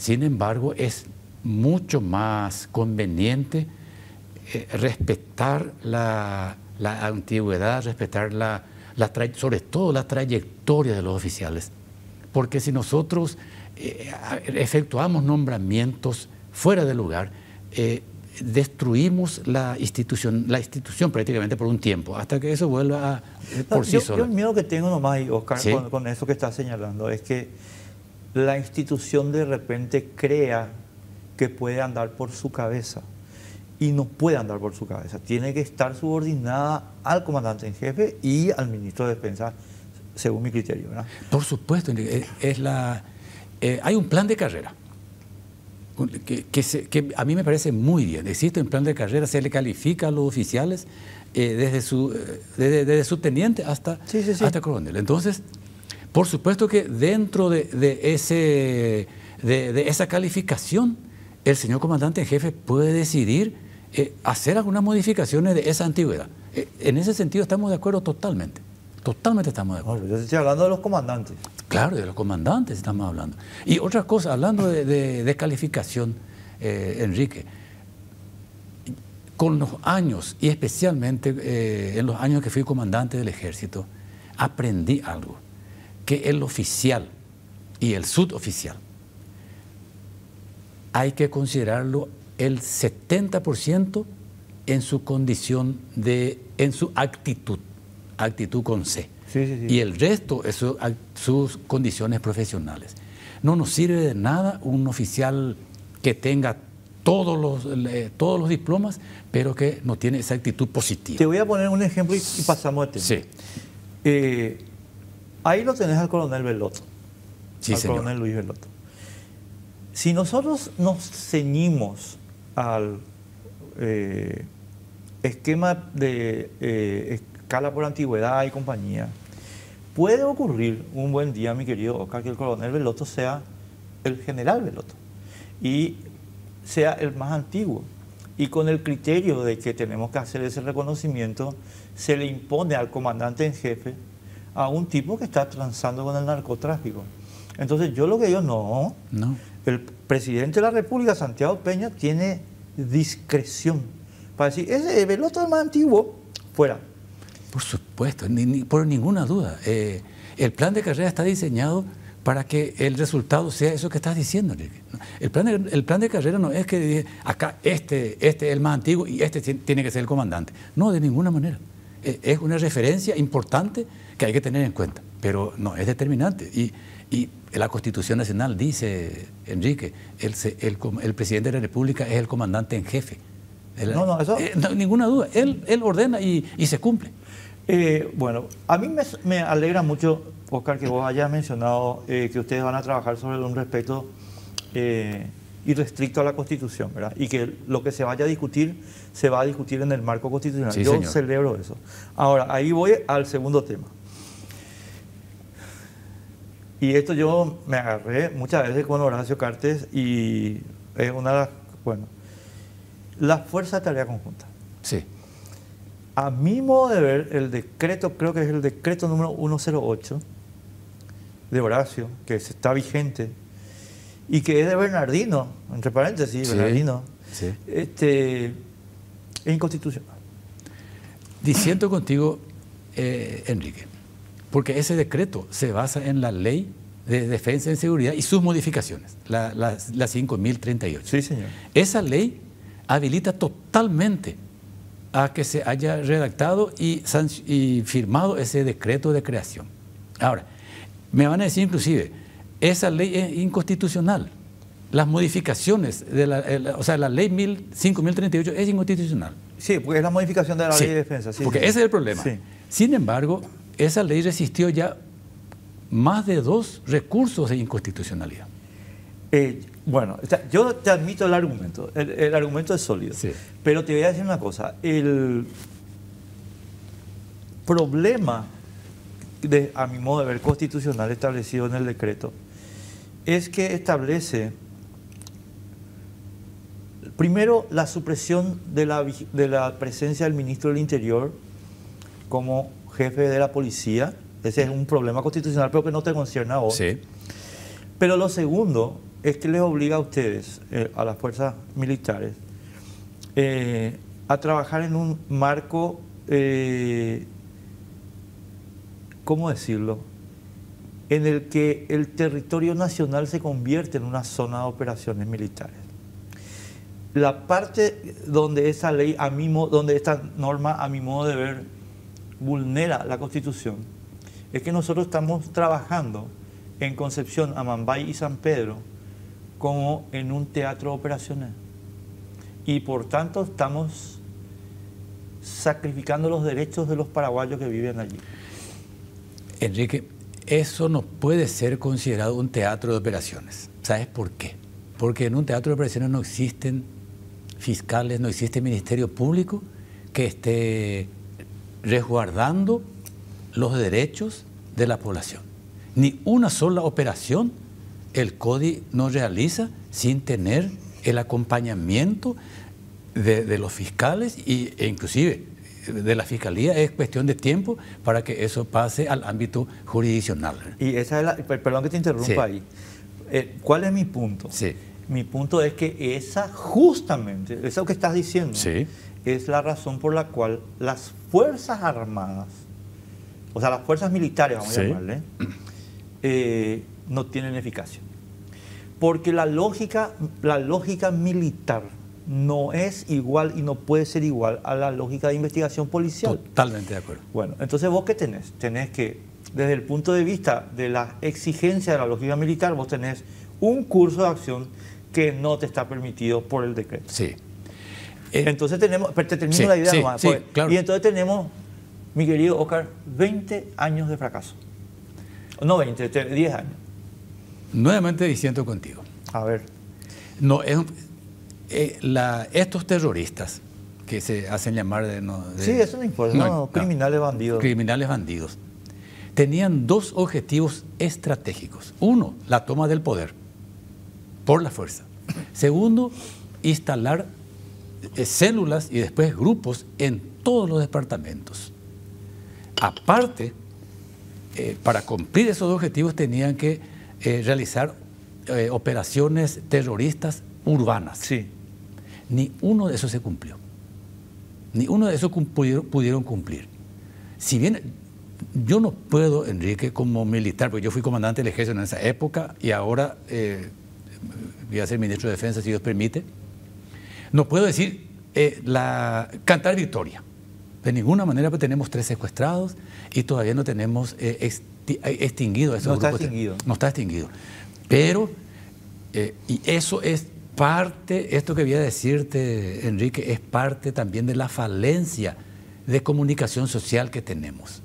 Sin embargo, es mucho más conveniente respetar la antigüedad, respetar sobre todo la trayectoria de los oficiales. Porque si nosotros efectuamos nombramientos fuera de lugar, destruimos la institución prácticamente por un tiempo, hasta que eso vuelva por sí solo. Yo el miedo que tengo nomás, Oscar, ¿Sí? con eso que estás señalando, es que la institución de repente crea que puede andar por su cabeza. Y no puede andar por su cabeza. Tiene que estar subordinada al comandante en jefe y al ministro de Defensa, según mi criterio, ¿verdad? Por supuesto, hay un plan de carrera que a mí me parece muy bien. Existe un plan de carrera, se le califica a los oficiales desde su teniente hasta coronel. Entonces, por supuesto que dentro de esa calificación, el señor comandante en jefe puede decidir hacer algunas modificaciones de esa antigüedad. En ese sentido estamos de acuerdo totalmente. Totalmente estamos de acuerdo. Yo estoy hablando de los comandantes. Claro, de los comandantes estamos hablando. Y otra cosa, hablando de calificación, Enrique, con los años, y especialmente en los años que fui comandante del ejército, aprendí algo, que el oficial y el suboficial hay que considerarlo el 70% en su condición en su actitud con C. Y el resto es sus condiciones profesionales. No nos sirve de nada un oficial que tenga todos los diplomas, pero que no tiene esa actitud positiva. Te voy a poner un ejemplo y pasamos de tema. Sí. Ahí lo tenés al coronel Belotto. Sí, al señor. coronel Luis Belotto. Si nosotros nos ceñimos al esquema de escala por antigüedad y compañía, puede ocurrir un buen día, mi querido Oscar, que el coronel Belotto sea el general Belotto y sea el más antiguo. Y con el criterio de que tenemos que hacer ese reconocimiento, se le impone al comandante en jefe a un tipo que está transando con el narcotráfico. Entonces yo lo que digo, no. El presidente de la República, Santiago Peña, tiene discreción para decir, ese Belotto es el más antiguo, fuera. Por supuesto, por ninguna duda. El plan de carrera está diseñado para que el resultado sea eso que estás diciendo, Enrique. El plan de carrera no es que diga, acá este es el más antiguo y este tiene que ser el comandante. No, de ninguna manera. Es una referencia importante que hay que tener en cuenta, pero no es determinante. Y la Constitución Nacional dice, Enrique, el presidente de la República es el comandante en jefe. Eso... no, ninguna duda. Él ordena y se cumple. Bueno, a mí me alegra mucho, Oscar, que vos hayas mencionado que ustedes van a trabajar sobre un respeto irrestricto a la Constitución, ¿verdad? Y que lo que se vaya a discutir, se va a discutir en el marco constitucional. Sí, yo señor. celebro eso. Ahora, ahí voy al segundo tema. Y esto yo me agarré muchas veces con Horacio Cartes y es una de las... Bueno, la Fuerza de Tarea Conjunta. Sí. A mi modo de ver, el decreto, creo que es el decreto número 108 de Horacio, que está vigente, y que es de Bernardino, entre paréntesis, sí, Bernardino, sí. Es inconstitucional. Disiento contigo, Enrique, porque ese decreto se basa en la Ley de Defensa y Seguridad y sus modificaciones, la 5.038. Sí, señor. Esa ley habilita totalmente a que se haya redactado y firmado ese decreto de creación. Ahora, me van a decir inclusive, esa ley es inconstitucional. Las modificaciones de la ley 5.038 es inconstitucional. Sí, porque es la modificación de la ley de defensa. Sí, porque ese es el problema. Sí. Sin embargo, esa ley resistió ya más de 2 recursos de inconstitucionalidad. Bueno, yo te admito el argumento. El argumento es sólido. Sí. Pero te voy a decir una cosa. El problema, a mi modo de ver, constitucional establecido en el decreto, es que establece, primero, la supresión de la presencia del ministro del Interior como jefe de la policía. Ese es un problema constitucional, pero que no te concierne a vos. Sí. Pero lo segundo es que les obliga a ustedes, a las fuerzas militares, a trabajar en un marco, ¿cómo decirlo?, en el que el territorio nacional se convierte en una zona de operaciones militares. La parte donde esa ley, donde esta norma, a mi modo de ver, vulnera la Constitución, es que nosotros estamos trabajando en Concepción, Amambay y San Pedro como en un teatro de operaciones. Y por tanto estamos sacrificando los derechos de los paraguayos que viven allí. Enrique, eso no puede ser considerado un teatro de operaciones. ¿Sabes por qué? Porque en un teatro de operaciones no existen fiscales, no existe ministerio público que esté resguardando los derechos de la población. Ni una sola operación el CODI no realiza sin tener el acompañamiento de los fiscales e inclusive de la Fiscalía. Es cuestión de tiempo para que eso pase al ámbito jurisdiccional. Y esa es perdón que te interrumpa ahí. ¿Cuál es mi punto? Sí. Mi punto es que justamente, eso que estás diciendo, sí, es la razón por la cual las Fuerzas Armadas, o sea, las fuerzas militares, vamos a llamarle, no tienen eficacia. Porque la lógica militar no es igual y no puede ser igual a la lógica de investigación policial. Totalmente de acuerdo. Bueno, entonces vos ¿qué tenés? Tenés que, desde el punto de vista de la exigencia de la lógica militar, vos tenés un curso de acción que no te está permitido por el decreto. Sí. Entonces tenemos, te termino la idea nomás, claro. Y entonces tenemos, mi querido Oscar, 20 años de fracaso. No 20, 10 años. Nuevamente diciendo contigo. A ver. No, estos terroristas que se hacen llamar sí, eso no importa, criminales bandidos. Criminales bandidos. Tenían dos objetivos estratégicos. Uno, la toma del poder por la fuerza. Segundo, instalar células y después grupos en todos los departamentos. Aparte, para cumplir esos objetivos tenían que realizar operaciones terroristas urbanas. Sí. Ni uno de esos se cumplió. Ni uno de esos pudieron cumplir. Si bien yo no puedo, Enrique, como militar, porque yo fui comandante del ejército en esa época y ahora voy a ser ministro de Defensa, si Dios permite, no puedo decir cantar victoria. De ninguna manera, pues tenemos 3 secuestrados y todavía no tenemos extinguido esos grupos. No está extinguido. No está extinguido. Pero, y eso es parte, esto que voy a decirte, Enrique, es parte también de la falencia de comunicación social que tenemos.